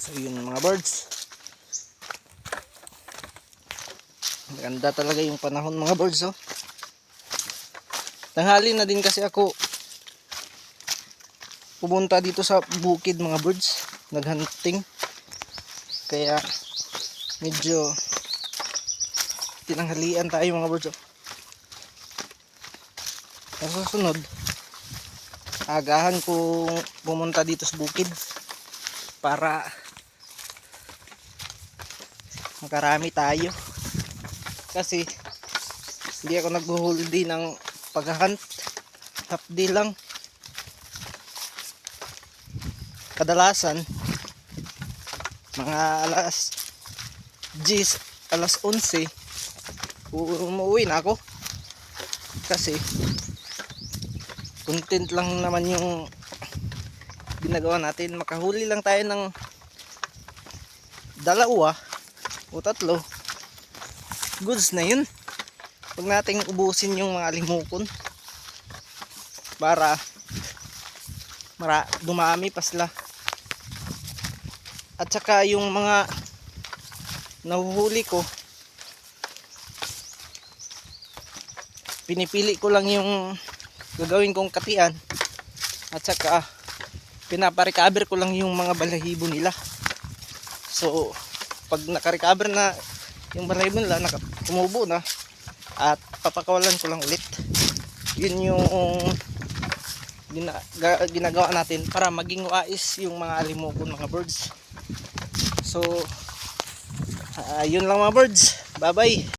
So yun mga birds, maganda talaga yung panahon mga birds. Oh, tanghali na din kasi ako pumunta dito sa bukid mga birds, naghunting, kaya medyo tinanghalian tayo mga birds. Oh, sa susunod agahan kong pumunta dito sa bukid para makarami tayo, kasi hindi ako naghuhuldi ng paghahunt, half day lang. Kadalasan mga alas 10, alas 11 umuwi na ako, kasi content lang naman yung ginagawa natin. Makahuli lang tayo ng 2 o 3, goods na yun. Huwag nating ubusin yung mga limukon para dumami pa sila. At saka yung mga nahuhuli ko, pinipili ko lang yung gagawin kong katian, at saka pinaparecover ko lang yung mga balahibo nila. So pag nakarecover na yung balahibo nila, tumubo na, at papakawalan ko lang ulit. Yun yung ginagawa natin para maging wais yung mga alimokon mga birds. So yun lang mga birds, bye bye.